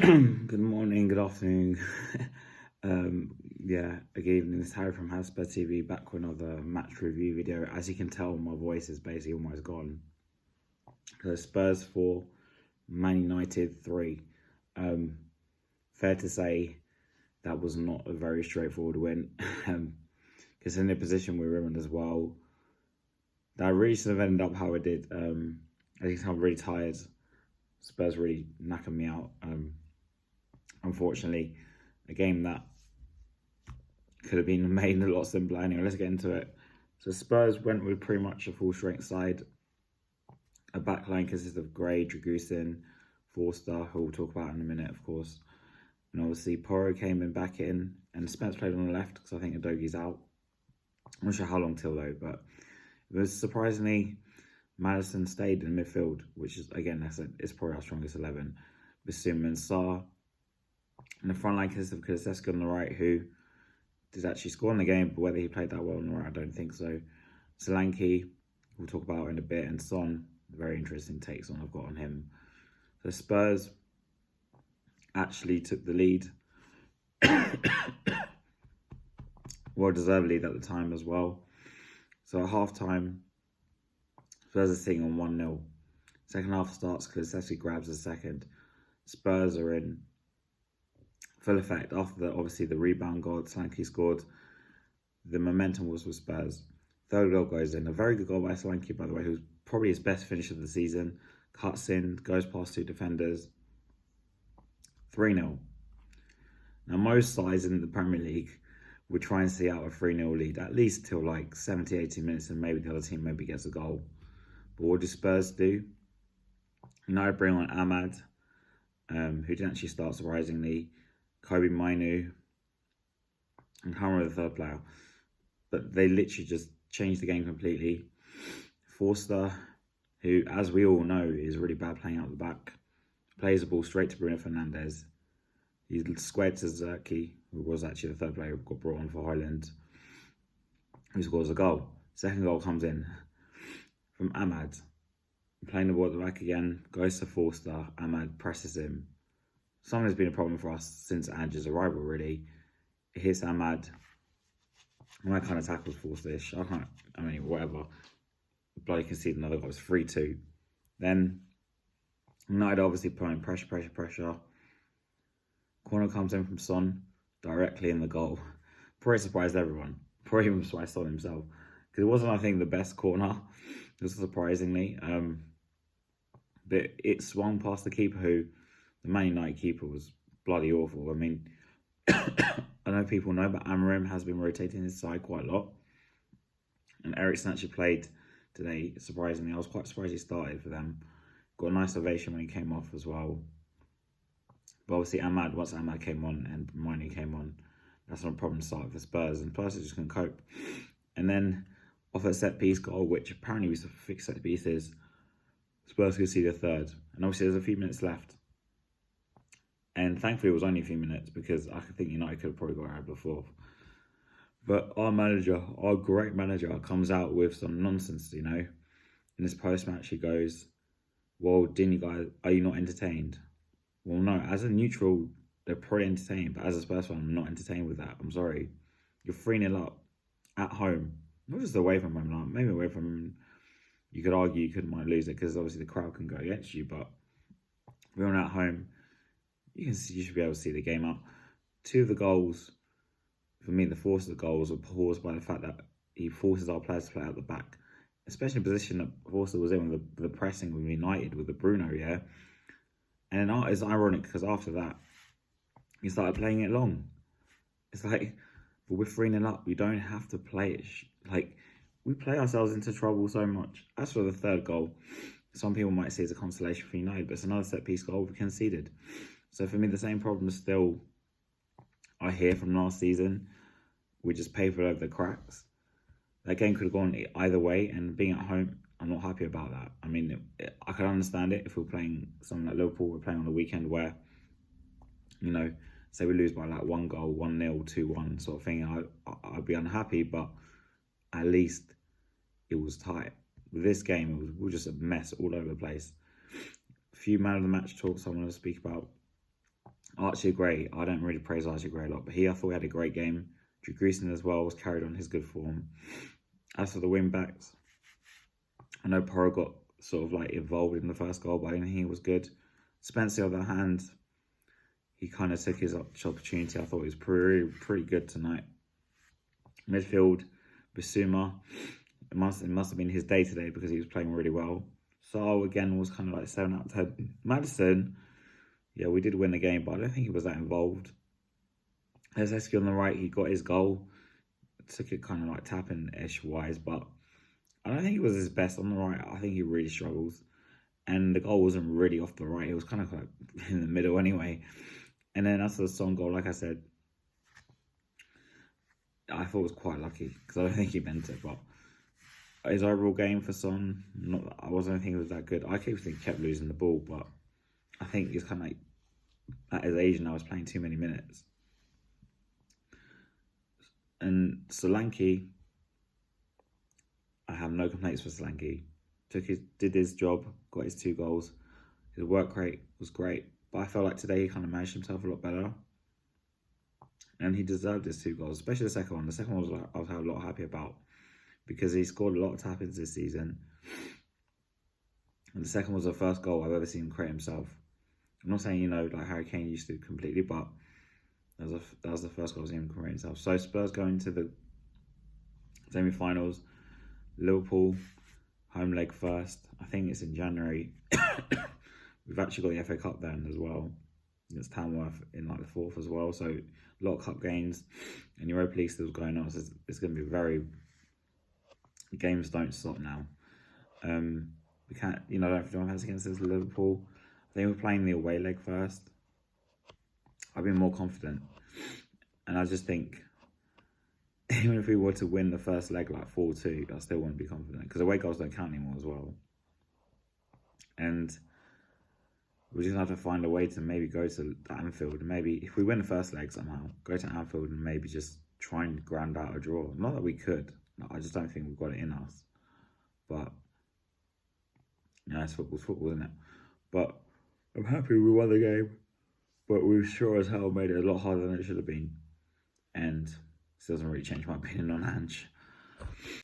Good morning, good afternoon. Good evening. It's Harry from Hasper TV back with another match review video. As you can tell, my voice is basically almost gone. So Spurs 4, Man United 3. Fair to say that was not a very straightforward win. Because in the position we were in as well, that really should have ended up how it did. I think I'm really tired. Spurs really knackered me out. Unfortunately, a game that could have been made a lot simpler. Anyway, let's get into it. So Spurs went with pretty much a full strength side. A backline consists of Gray, Dragusin, Forster, who we'll talk about in a minute, of course. And obviously, Porro came back in, and Spence played on the left because I think Udogi's out. I'm not sure how long till though, but it was surprisingly Maddison stayed in midfield, which is again it's probably our strongest 11. Bissouma and Sarr. And the front line consists of Kulusevski on the right, who did actually score in the game, but whether he played that well on the right, I don't think so. Solanke, we'll talk about in a bit, and Son, very interesting takes on I've got on him. So Spurs actually took the lead. Well-deserved lead at the time as well. So at half-time, Spurs are sitting on 1-0. Second half starts, Kulusevski grabs a second. Spurs are in full effect after obviously the rebound goal. Solanke scored. The momentum was with Spurs. Third goal goes in. A very good goal by Solanke, by the way, who's probably his best finish of the season. Cuts in, goes past two defenders. 3-0. Now, most sides in the Premier League would try and see out a 3-0 lead, at least till like 70, 80 minutes, and maybe the other team maybe gets a goal. But what do Spurs do? United bring on Ahmad, who didn't actually start surprisingly. Kobe Mainu, and can't remember the third player, but they literally just changed the game completely. Forster, who, as we all know, is really bad playing out the back, plays the ball straight to Bruno Fernandes. He's squared to Zerki, who was actually the third player who got brought on for Highland, who scores a goal. Second goal comes in from Ahmad. Playing the ball at the back again, goes to Forster. Ahmad presses him. Something has been a problem for us since Ange's arrival, really. It hits Ahmad. And I kind of tackled Forster-ish. Whatever. Bloody conceded another goal. It's 3-2. Then, United obviously putting pressure. Corner comes in from Son, directly in the goal. Probably surprised everyone. Probably even surprised Son himself. Because it wasn't, I think, the best corner, just surprisingly. But it swung past the keeper, who, the Man United keeper, was bloody awful. I mean, I know people know, but Amorim has been rotating his side quite a lot. And Eriksen actually played today, surprisingly. I was quite surprised he started for them. Got a nice ovation when he came off as well. But obviously once Ahmad came on and Mainu came on, that's not a problem starting for Spurs. And Spurs are just going to cope. And then off a set-piece goal, which apparently was a fixed set-pieces, Spurs could see the third. And obviously there's a few minutes left. And thankfully it was only a few minutes, because I think United could have probably got out before. But our manager, our great manager, comes out with some nonsense, In his post-match he goes, well, didn't you guys, are you not entertained? Well, no, as a neutral, they're probably entertained. But as a Spurs fan, I'm not entertained with that. I'm sorry. You're 3-0 up at home. Not just away from home. Like, maybe away from home, you could argue you might lose it, because obviously the crowd can go against you. But we're on at home. You should be able to see the game out. Two of the goals, for me, the force of the goals were caused by the fact that he forces our players to play out the back, especially in the position that Forster was in with the pressing with United, with the Bruno, yeah? And then it's ironic, because after that, he started playing it long. It's like, but we're 3-0 up. We don't have to play it. We play ourselves into trouble so much. As for the third goal, some people might say it's a consolation for United, but it's another set-piece goal we conceded. So for me, the same problem still I hear from last season. We just papered over the cracks. That game could have gone either way, and being at home, I'm not happy about that. I mean, I could understand it if we're playing something like Liverpool, we're playing on the weekend where, say we lose by like 1 goal, 1-0, 2-1 sort of thing, I'd be unhappy, but at least it was tight. With this game, it was just a mess all over the place. A few man of the match talks I want to speak about. Archie Gray, I don't really praise Archie Gray a lot, but I thought he had a great game. Drew Greason as well was carried on his good form. As for the wing backs, I know Porro got sort of like involved in the first goal, but I didn't think he was good. Spencer, on the other hand, he kind of took his opportunity. I thought he was pretty good tonight. Midfield, Bissouma, it must have been his day today because he was playing really well. Saul again was kind of like 7 out of 10. Maddison, yeah, we did win the game, but I don't think he was that involved. Lezeski on the right, he got his goal. Took it kind of like tapping-ish wise, but I don't think he was his best on the right. I think he really struggles. And the goal wasn't really off the right. It was kind of like in the middle anyway. And then as for the Son goal, like I said, I thought it was quite lucky because I don't think he meant it. But his overall game for Son, I wasn't think it was that good. I kept thinking he kept losing the ball, but I think he's kind of like at his age now, he's playing too many minutes. And Solanke, I have no complaints for Solanke. Did his job, got his 2 goals. His work rate was great, but I felt like today he kind of managed himself a lot better, and he deserved his 2 goals, especially the second one. The second one I was a lot happy about because he scored a lot of tap-ins this season, and the second was the first goal I've ever seen him create himself. I'm not saying, you know, like Harry Kane used to completely, but that was the first goal I've seen him create himself. So Spurs going to the semi-finals. Liverpool, home leg first. I think it's in January. We've actually got the FA Cup then as well. It's Tamworth in like the 4th as well. So a lot of cup games, and Europa League still going on. So it's going to be the games don't stop now. We can't, you know, don't have against this Liverpool. I think we're playing the away leg first. I've been more confident, and I just think even if we were to win the first leg like 4-2, I still wouldn't be confident because away goals don't count anymore as well. And we just have to find a way to maybe go to Anfield. Maybe if we win the first leg somehow, go to Anfield and maybe just try and grind out a draw. Not that we could. I just don't think we've got it in us. But, you know, it's football, isn't it? But I'm happy we won the game. But we sure as hell made it a lot harder than it should have been. And it doesn't really change my opinion on Ange.